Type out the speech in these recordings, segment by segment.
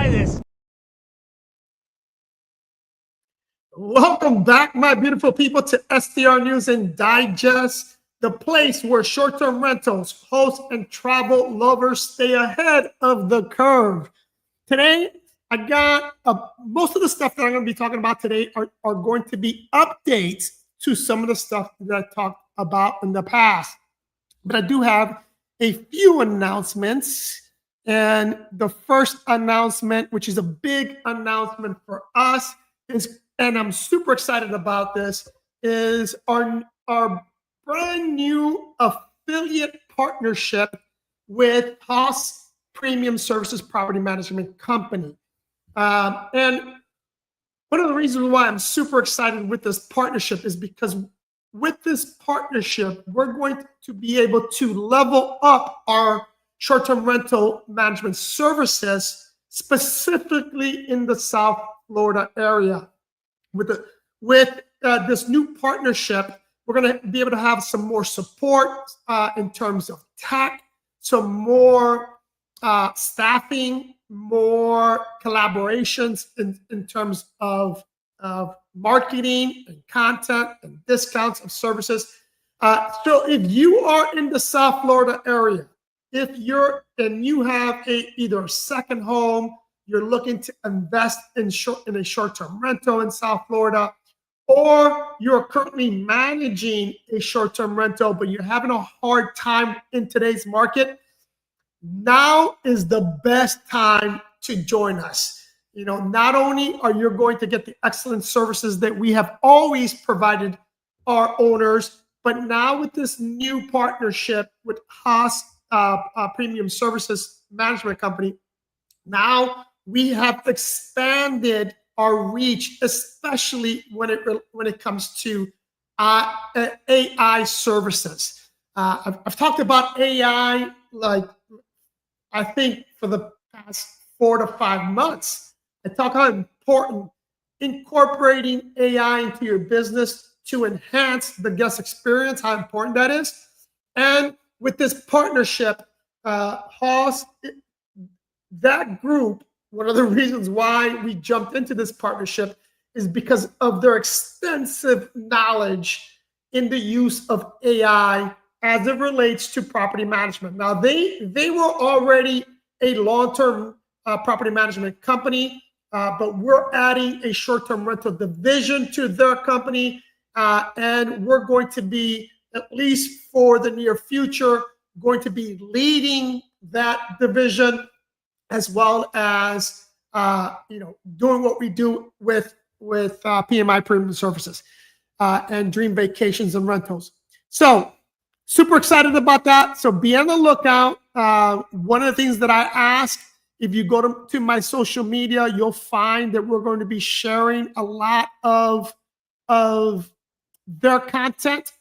at this. Welcome back, my beautiful people, to STR News and Digest, the place where short-term rentals, hosts, and travel lovers stay ahead of the curve. Today, I got most of the stuff that I'm going to be talking about today are going to be updates to some of the stuff that I talked about in the past. But I do have a few announcements. And the first announcement, which is a big announcement for us, is, and I'm super excited about this, is our brand new affiliate partnership with Haas Premium Services Property Management Company. And one of the reasons why I'm super excited with this partnership is because with this partnership, we're going to be able to level up our short-term rental management services, specifically in the South Florida area. With this new partnership, we're going to be able to have some more support in terms of tech, some more staffing, more collaborations in terms of marketing and content and discounts of services. So if you are in the South Florida area, if you have either a second home, you're looking to invest in a short-term rental in South Florida, or you're currently managing a short-term rental, but you're having a hard time in today's market, now is the best time to join us. You know, not only are you going to get the excellent services that we have always provided our owners, but now with this new partnership with Haas Premium Services Management Company, now we have expanded our reach, especially when it comes to AI services. I've talked about AI, like, I think for the past 4 to 5 months. I talk how important incorporating AI into your business to enhance the guest experience, how important that is. And with this partnership, Haas, that group, one of the reasons why we jumped into this partnership is because of their extensive knowledge in the use of AI as it relates to property management. Now, they were already a long-term property management company, but we're adding a short-term rental division to their company, and we're going to be, at least for the near future, going to be leading that division, as well as doing what we do with PMI Premium Services and Dream Vacations and Rentals. So super excited about that. So be on the lookout. One of the things that I ask, if you go to my social media, you'll find that we're going to be sharing a lot of their content.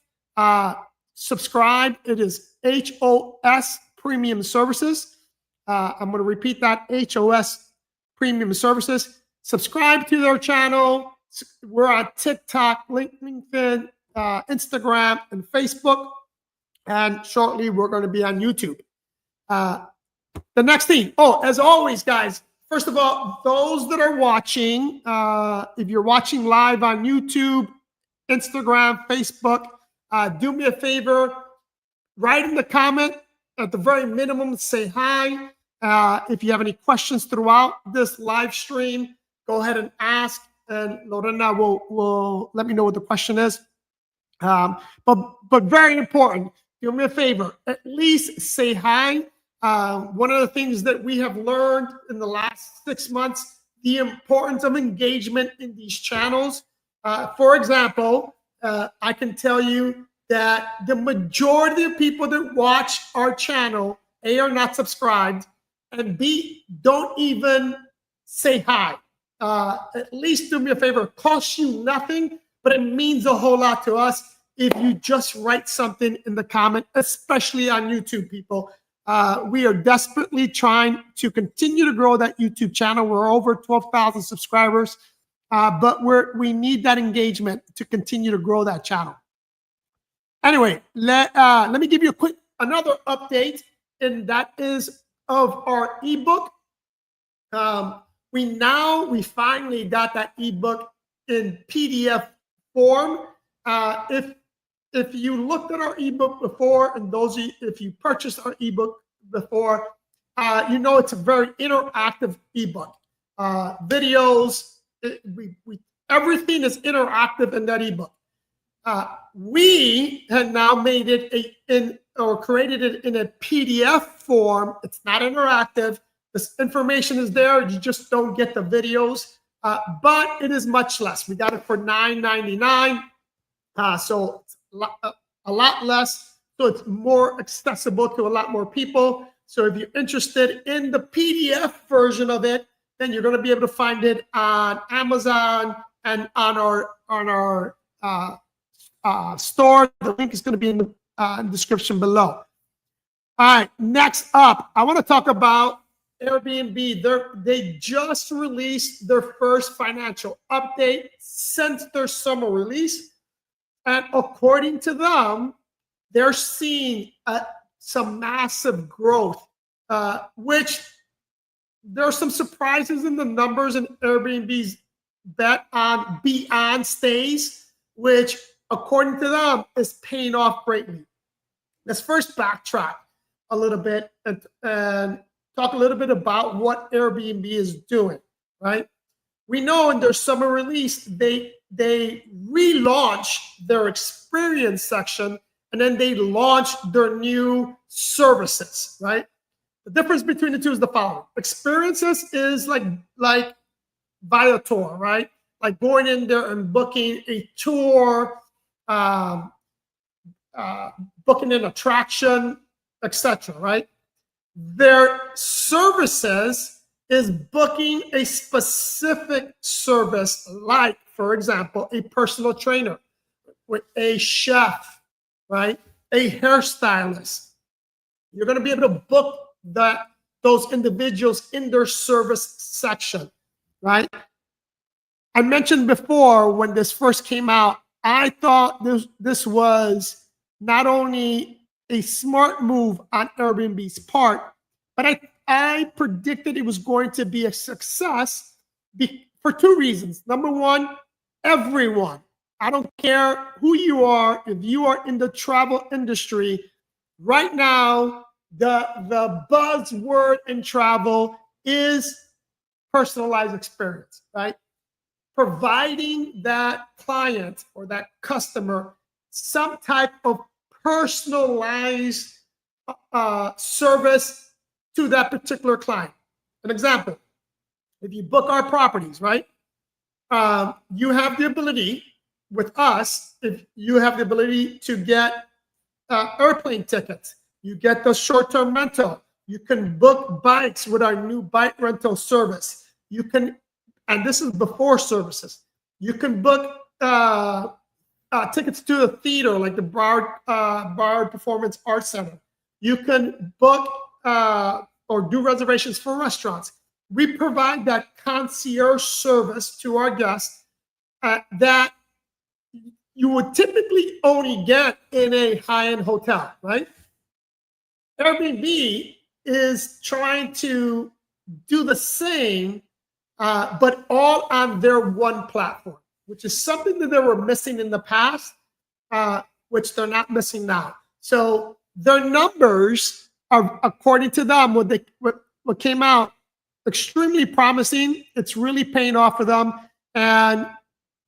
Subscribe. It is HOS Premium Services. I'm going to repeat that, HOS Premium Services. Subscribe to their channel. We're on TikTok, LinkedIn, Instagram, and Facebook. And shortly, we're going to be on YouTube. The next thing, as always, guys, first of all, those that are watching, if you're watching live on YouTube, Instagram, Facebook, do me a favor, write in the comment, at the very minimum, say hi. If you have any questions throughout this live stream, go ahead and ask, and Lorena will let me know what the question is. But very important, do me a favor, at least say hi. One of the things that we have learned in the last 6 months, the importance of engagement in these channels. For example, I can tell you that the majority of people that watch our channel, A, are not subscribed, and B, don't even say hi. At least do me a favor. It costs you nothing, but it means a whole lot to us if you just write something in the comment, especially on YouTube, people. We are desperately trying to continue to grow that YouTube channel. We're over 12,000 subscribers, but we need that engagement to continue to grow that channel. Anyway, let me give you another update, and that is of our ebook. we finally got that ebook in PDF form. If you looked at our ebook before, and if you purchased our ebook before, you know it's a very interactive ebook. Videos, everything is interactive in that ebook. We had now made it created it in a PDF form. It's not interactive. This information is there. You just don't get the videos, but it is much less. We got it for $9.99, so it's a lot less. So it's more accessible to a lot more people. So if you're interested in the PDF version of it, then you're going to be able to find it on Amazon and on our store. The link is going to be in the description below. All right, next up, I want to talk about Airbnb. They just released their first financial update since their summer release. And according to them, they're seeing some massive growth, which there are some surprises in the numbers in Airbnb's bet on beyond stays, which according to them is paying off greatly. Let's first backtrack a little bit and talk a little bit about what Airbnb is doing, right? We know in their summer release, they relaunched their experience section, and then they launched their new services, right? The difference between the two is the following. Experiences is like Viator, right? Like going in there and booking a tour, booking an attraction, etc., right? Their services is booking a specific service, like, for example, a personal trainer, with a chef, right? A hairstylist. You're going to be able to book those individuals in their service section, right? I mentioned before when this first came out, I thought this was not only a smart move on Airbnb's part, but I predicted it was going to be a success for two reasons. Number one, everyone, I don't care who you are, if you are in the travel industry, right now, the buzzword in travel is personalized experience, right? Providing that client or that customer some type of personalized service to that particular client. An example, if you book our properties, right? You have the ability with us, if you have the ability to get airplane tickets, you get the short-term rental, you can book bikes with our new bike rental service. You can, and this is before services, you can book tickets to a theater like the Broward Performance Arts Center. You can book or do reservations for restaurants. We provide that concierge service to our guests that you would typically only get in a high-end hotel, right? Airbnb is trying to do the same, but all on their one platform, which is something that they were missing in the past, which they're not missing now. So their numbers are, according to them, what came out, extremely promising. It's really paying off for them. And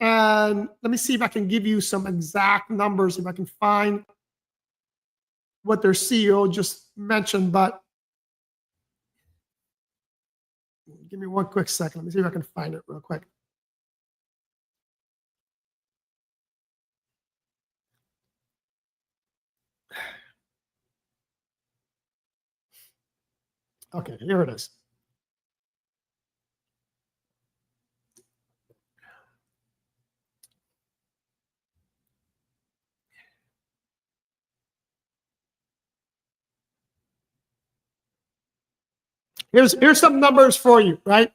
let me see if I can give you some exact numbers, if I can find what their CEO just mentioned, but give me one quick second. Let me see if I can find it real quick. Okay, here it is. Here's some numbers for you, right?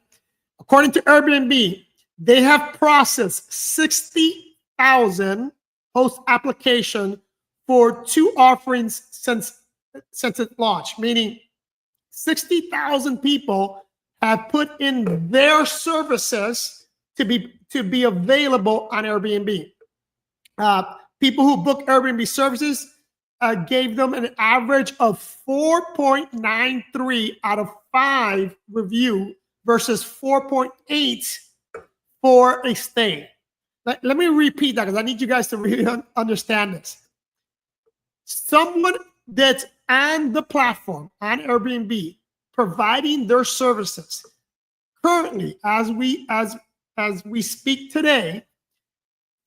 According to Airbnb, they have processed 60,000 host application for two offerings since it launched, meaning 60,000 people have put in their services to be available on Airbnb. People who book Airbnb services gave them an average of 4.93 out of 5 review versus 4.8 for a stay. Let me repeat that because I need you guys to really understand this. Someone that's on the platform, on Airbnb, providing their services, currently, as we speak today,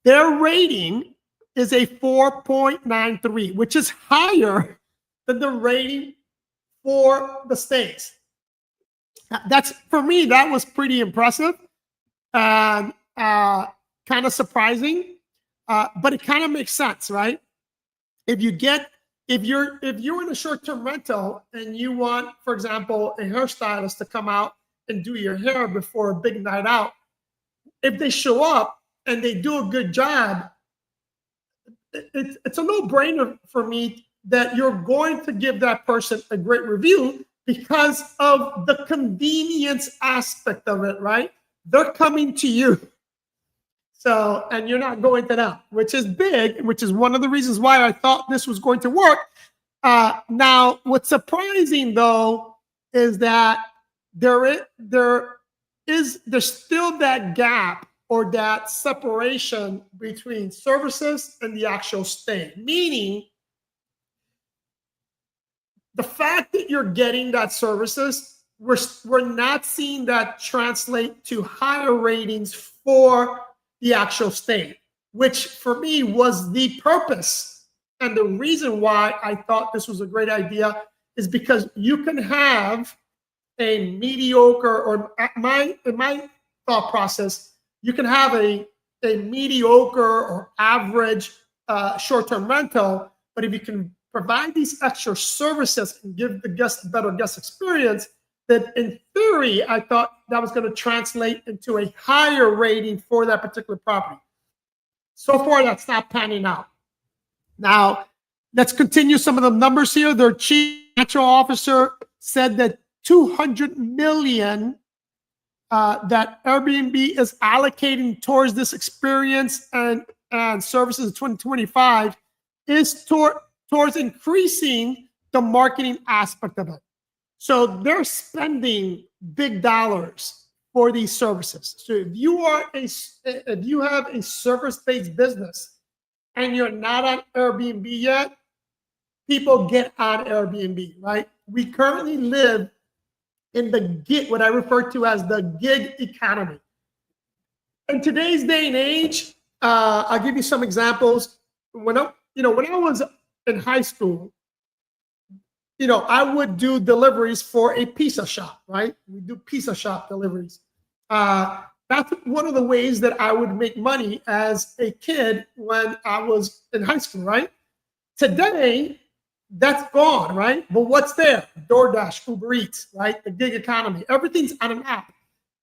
their rating is a 4.93, which is higher than the rating for the stays. That's, for me, that was pretty impressive and kind of surprising, but it kind of makes sense, right? If you're in a short-term rental and you want, for example, a hairstylist to come out and do your hair before a big night out, if they show up and they do a good job, it's a no-brainer for me that you're going to give that person a great review because of the convenience aspect of it, right? They're coming to you. So, and you're not going to them, which is big, which is one of the reasons why I thought this was going to work. Now, what's surprising though is that there's still that gap or that separation between services and the actual stay. Meaning, the fact that you're getting that services, we're not seeing that translate to higher ratings for the actual stay, which for me was the purpose. And the reason why I thought this was a great idea is because you can have a mediocre, or in my thought process, you can have a mediocre or average short-term rental, but if you can provide these extra services and give the guest a better guest experience, that in theory, I thought that was going to translate into a higher rating for that particular property. So far, that's not panning out. Now, let's continue some of the numbers here. Their chief financial officer said that $200 million that Airbnb is allocating towards this experience and services in 2025 is towards increasing the marketing aspect of it. So they're spending big dollars for these services. So if you have a service-based business and you're not on Airbnb yet, people get on Airbnb, right? We currently live in what I refer to as the gig economy. In today's day and age, I'll give you some examples. When I was in high school, I would do deliveries for a pizza shop, right? We do pizza shop deliveries. That's one of the ways that I would make money as a kid when I was in high school, right? Today, that's gone, right? But what's there? DoorDash, Uber Eats, right? The gig economy. Everything's on an app.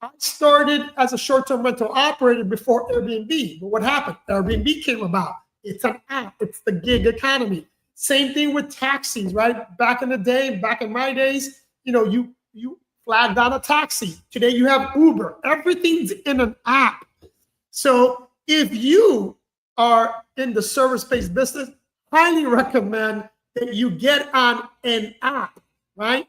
I started as a short-term rental operator before Airbnb. But what happened? Airbnb came about. It's an app. It's the gig economy. Same thing with taxis, right? Back in the day, back in my days, you flagged down a taxi. Today you have Uber. Everything's in an app. So if you are in the service-based business, highly recommend that you get on an app, right?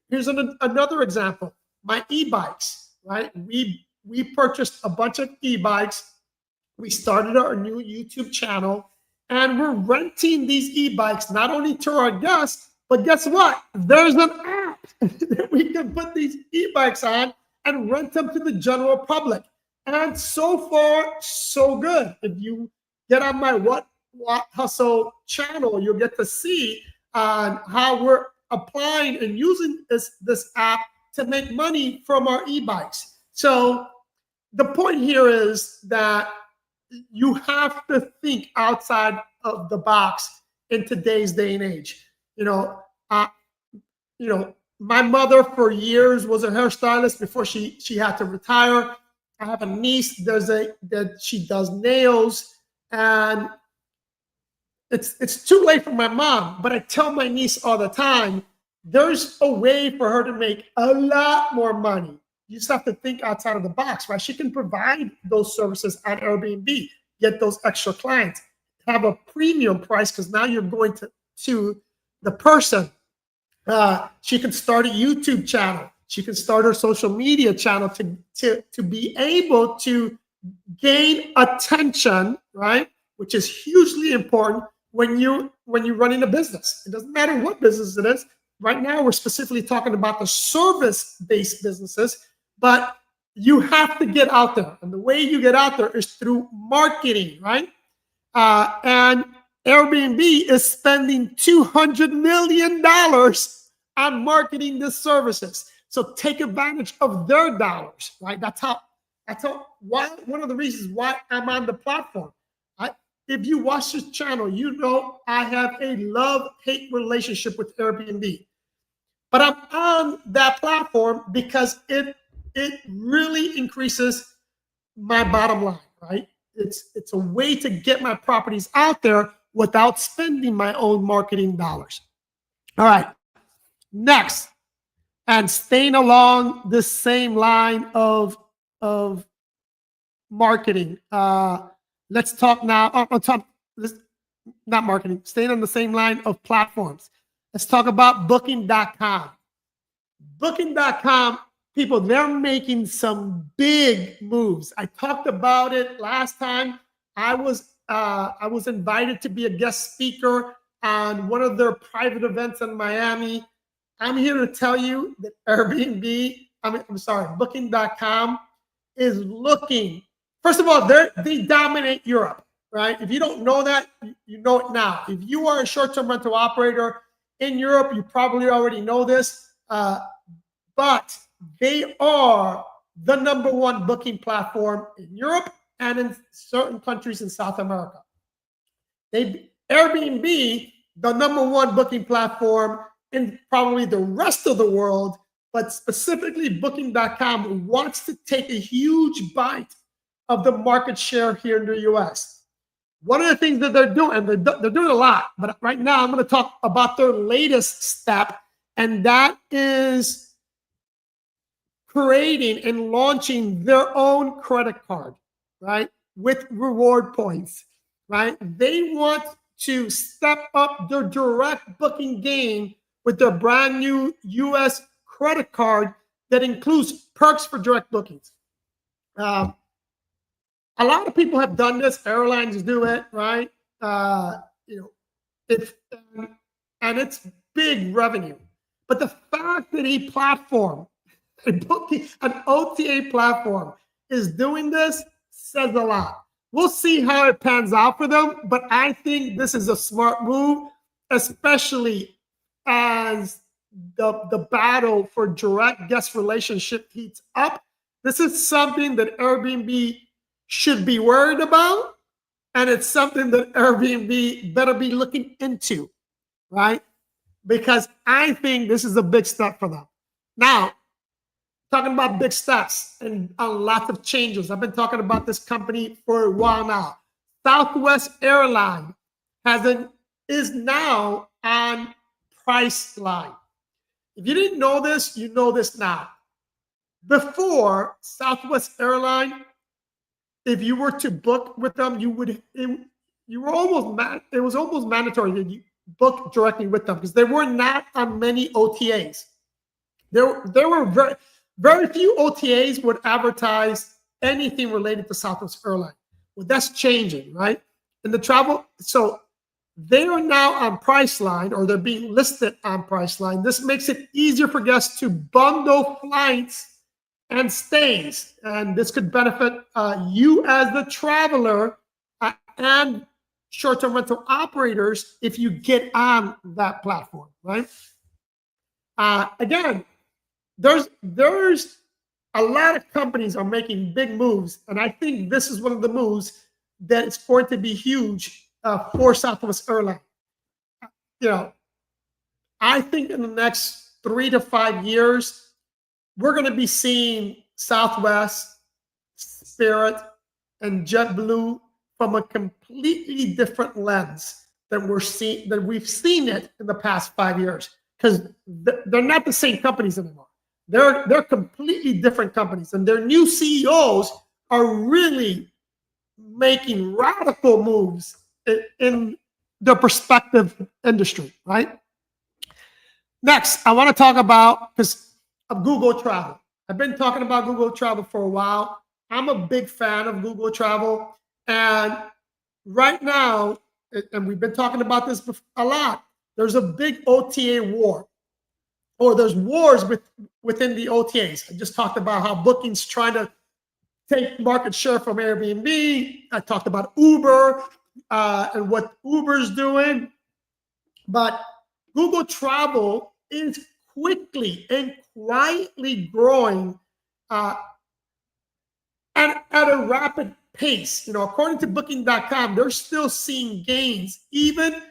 Here's another example. My e-bikes, right? We purchased a bunch of e-bikes. We started our new YouTube channel. And we're renting these e-bikes not only to our guests, but guess what? There's an app that we can put these e-bikes on and rent them to the general public. And so far, so good. If you get on my What Hustle channel, you'll get to see how we're applying and using this app to make money from our e-bikes. So the point here is that you have to think outside of the box in today's day and age. My mother for years was a hairstylist before she had to retire. I have a niece that she does nails, and it's too late for my mom. But I tell my niece all the time, there's a way for her to make a lot more money. You just have to think outside of the box, right? She can provide those services on Airbnb, get those extra clients, have a premium price because now you're going to the person. She can start a YouTube channel. She can start her social media channel to be able to gain attention, right? Which is hugely important when you're running a business. It doesn't matter what business it is. Right now, we're specifically talking about the service-based businesses, but you have to get out there. And the way you get out there is through marketing, right? And Airbnb is spending $200 million on marketing the services. So take advantage of their dollars, right? That's one of the reasons why I'm on the platform. If you watch this channel, you know I have a love-hate relationship with Airbnb. But I'm on that platform because it really increases my bottom line, right? It's a way to get my properties out there without spending my own marketing dollars. All right, next, and staying along the same line of marketing. Let's talk now. Not marketing. Staying on the same line of platforms. Let's talk about Booking.com. Booking.com, people, they're making some big moves. I talked about it last time. I was invited to be a guest speaker on one of their private events in Miami. I'm here to tell you that Booking.com is looking. First of all, they dominate Europe, right? If you don't know that, you know it now. If you are a short-term rental operator in Europe, you probably already know this, but they are the #1 booking platform in Europe and in certain countries in South America. Airbnb, the #1 booking platform in probably the rest of the world, but specifically Booking.com wants to take a huge bite of the market share here in the US. One of the things that they're doing, and they're doing a lot, but right now I'm going to talk about their latest step, and that is creating and launching their own credit card, right, with reward points, right? They want to step up their direct booking game with their brand new US credit card that includes perks for direct bookings. A lot of people have done this. Airlines do it, right? It's big revenue. But the fact that a platform, an OTA platform, is doing this says a lot. We'll see how it pans out for them, but I think this is a smart move, especially as the battle for direct guest relationship heats up. This is something that Airbnb should be worried about, and it's something that Airbnb better be looking into, right? Because I think this is a big step for them. Now, talking about big steps and a lot of changes. I've been talking about this company for a while now. Southwest Airlines is now on Priceline. If you didn't know this, you know this now. Before Southwest Airlines, if you were to book with them, it was almost mandatory that you book directly with them because they were not on many OTAs. There were very, very few OTAs would advertise anything related to Southwest Airlines. Well, that's changing, right? In the travel, so they are now on Priceline, or they're being listed on Priceline. This makes it easier for guests to bundle flights and stays, and this could benefit you as the traveler and short-term rental operators if you get on that platform, right? Again, there's a lot of companies are making big moves, and I think this is one of the moves that is going to be huge for Southwest Airlines. I think in the next 3 to 5 years, we're going to be seeing Southwest, Spirit, and JetBlue from a completely different lens than we've seen it in the past 5 years. because they're not the same companies anymore. They're completely different companies, and their new CEOs are really making radical moves in their prospective industry, right? Next, I want to talk about because of Google Travel. I've been talking about Google Travel for a while. I'm a big fan of Google Travel. And right now, and we've been talking about this a lot, there's a big OTA war, or there's wars within the OTAs. I just talked about how Booking's trying to take market share from Airbnb. I talked about Uber and what Uber's doing. But Google Travel is quickly and quietly growing at a rapid pace. According to Booking.com, they're still seeing gains even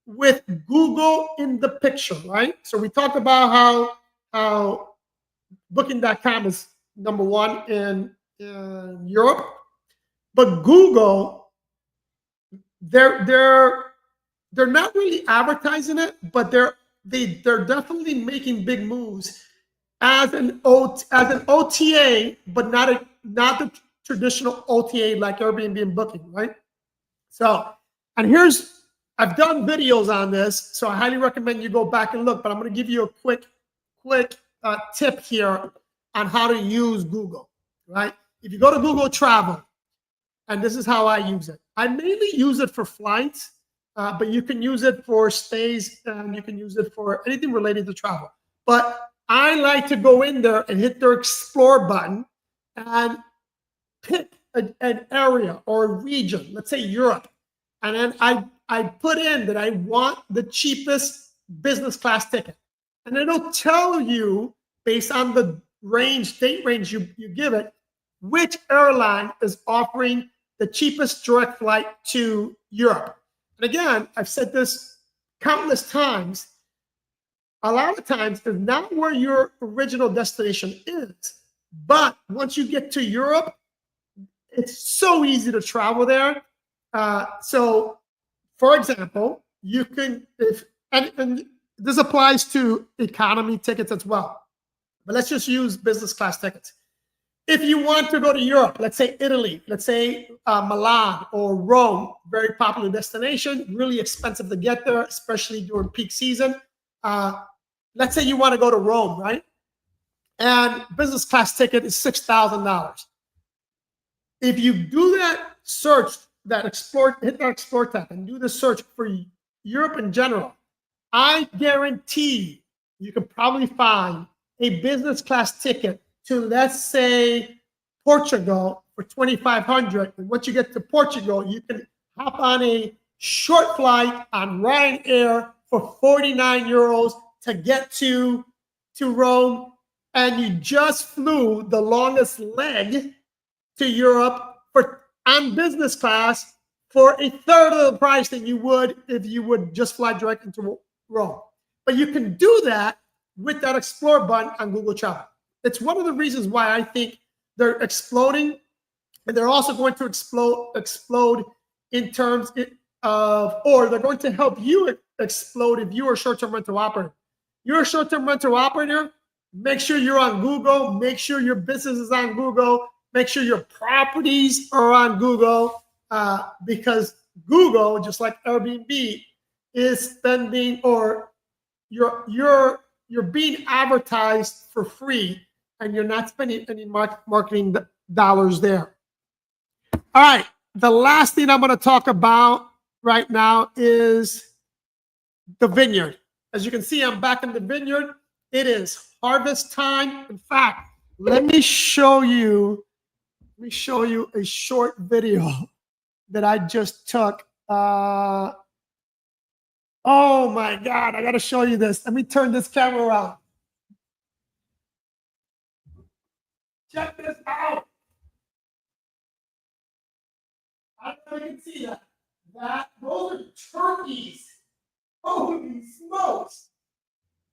with Google in the picture, right? So we talked about how Booking.com is number one in Europe, but Google, they're not really advertising it, but they're definitely making big moves as an OTA, but not the traditional OTA like Airbnb and Booking, right? So, and I've done videos on this, so I highly recommend you go back and look. But I'm going to give you a quick tip here on how to use Google, right? If you go to Google Travel, and this is how I use it. I mainly use it for flights. But you can use it for stays, and you can use it for anything related to travel. But I like to go in there and hit their explore button and pick an area or a region, let's say Europe. And then I put in that I want the cheapest business class ticket. And it'll tell you, based on the date range you give it, which airline is offering the cheapest direct flight to Europe. And again, I've said this countless times. A lot of times, it's not where your original destination is. But once you get to Europe, it's so easy to travel there. So, for example, you can, and this applies to economy tickets as well. But let's just use business class tickets. If you want to go to Europe, let's say Italy, let's say Milan or Rome, very popular destination, really expensive to get there, especially during peak season. Let's say you want to go to Rome, right? And business class ticket is $6,000. If you do that search, hit that explore tab and do the search for Europe in general, I guarantee you can probably find a business class ticket to, let's say, Portugal for $2,500. And once you get to Portugal, you can hop on a short flight on Ryanair for 49 euros to get to Rome. And you just flew the longest leg to Europe on business class for a third of the price than you would if you would just fly direct into Rome. But you can do that with that explore button on Google Travel. It's one of the reasons why I think they're exploding, and they're also going to explode in terms of, or they're going to help you explode if you're a short-term rental operator. You're a short-term rental operator, make sure you're on Google, make sure your business is on Google, make sure your properties are on Google, because Google, just like Airbnb, is spending, or you're being advertised for free, and you're not spending any marketing dollars there. All right, the last thing I'm going to talk about right now is the Vineyard. As you can see, I'm back in the Vineyard. It is harvest time. In fact, let me show you a short video that I just took. Oh my God, I got to show you this. Let me turn this camera around. Check this out. I don't know if you can see that. Those are turkeys. Holy smokes.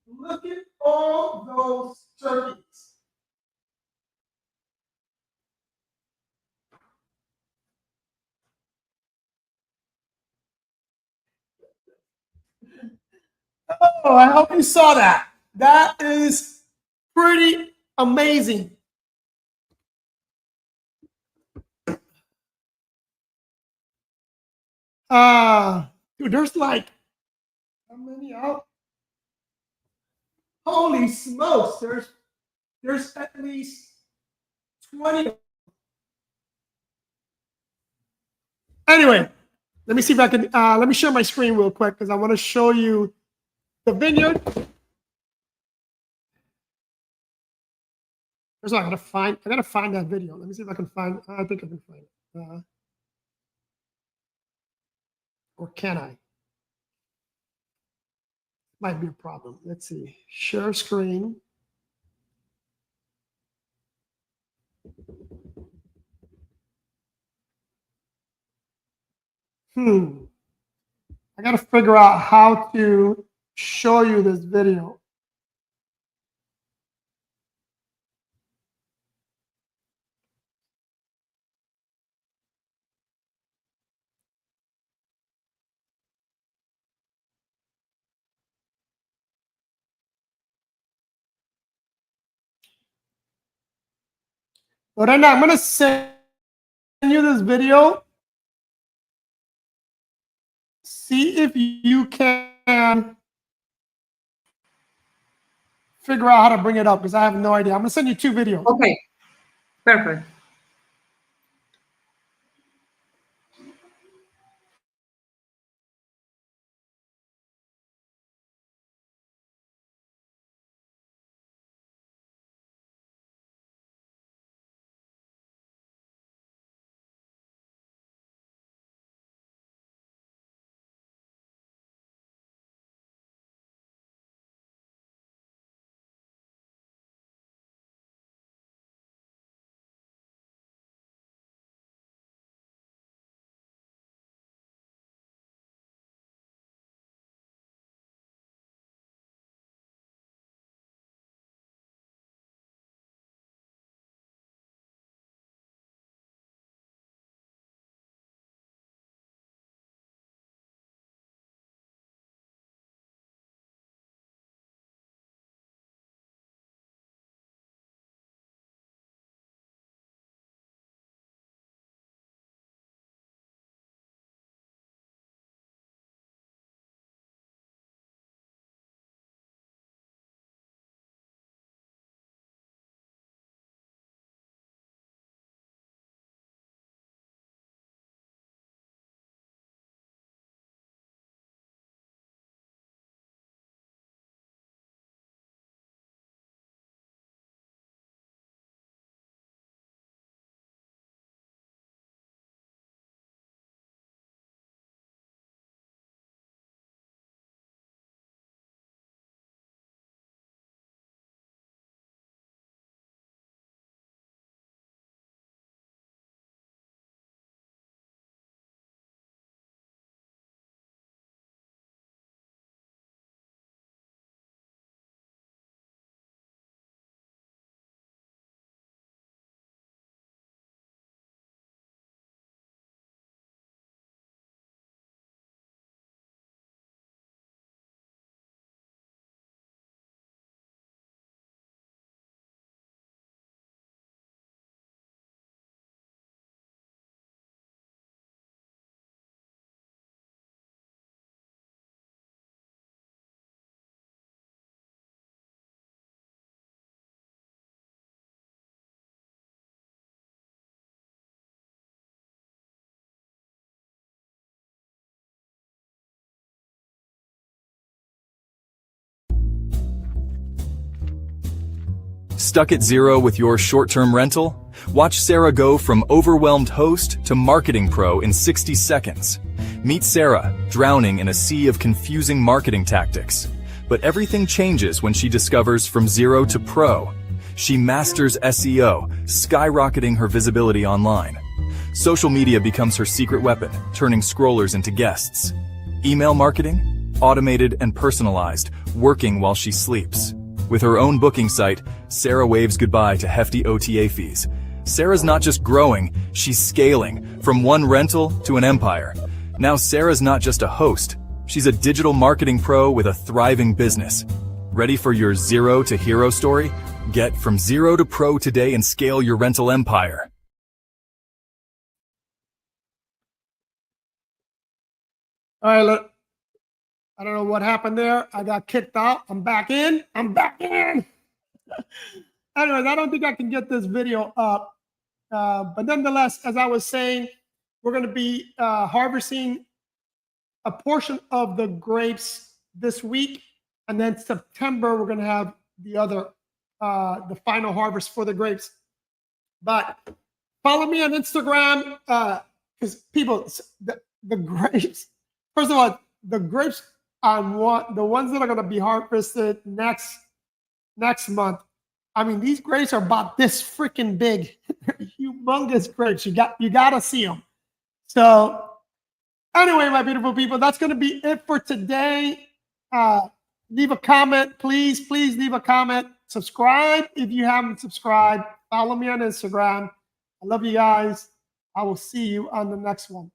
Look at all those turkeys. Oh, I hope you saw that. That is pretty amazing. Dude, there's like how many out? Holy smokes! There's at least 20. Anyway, let me see if I can. Let me share my screen real quick because I want to show you the Vineyard. There's I gotta find that video. Let me see if I can find. I think I can find it. Or can I? Might be a problem. Let's see. Share screen. I gotta figure out how to show you this video. But right now, I'm gonna send you this video. See if you can figure out how to bring it up because I have no idea. I'm gonna send you two videos. Okay, perfect. Stuck at zero with your short-term rental? Watch Sarah go from overwhelmed host to marketing pro in 60 seconds. Meet Sarah, drowning in a sea of confusing marketing tactics. But everything changes when she discovers from zero to pro. She masters SEO, skyrocketing her visibility online. Social media becomes her secret weapon, turning scrollers into guests. Email marketing? Automated and personalized, working while she sleeps. With her own booking site, Sarah waves goodbye to hefty OTA fees. Sarah's not just growing, she's scaling, from one rental to an empire. Now Sarah's not just a host, She's a digital marketing pro with a thriving business. Ready for your zero to hero story? Get from zero to pro today and scale your rental empire. All right, look. I don't know what happened there. I got kicked out. I'm back in. Anyways, I don't think I can get this video up. But nonetheless, as I was saying, we're going to be harvesting a portion of the grapes this week. And then September, we're going to have the final harvest for the grapes. But follow me on Instagram because people, the grapes, first of all, the grapes the ones that are going to be harvested next month. I mean, these grapes are about this freaking big, humongous grapes. You got to see them. So anyway, my beautiful people, that's going to be it for today. Leave a comment, please leave a comment. Subscribe if you haven't subscribed. Follow me on Instagram. I love you guys. I will see you on the next one.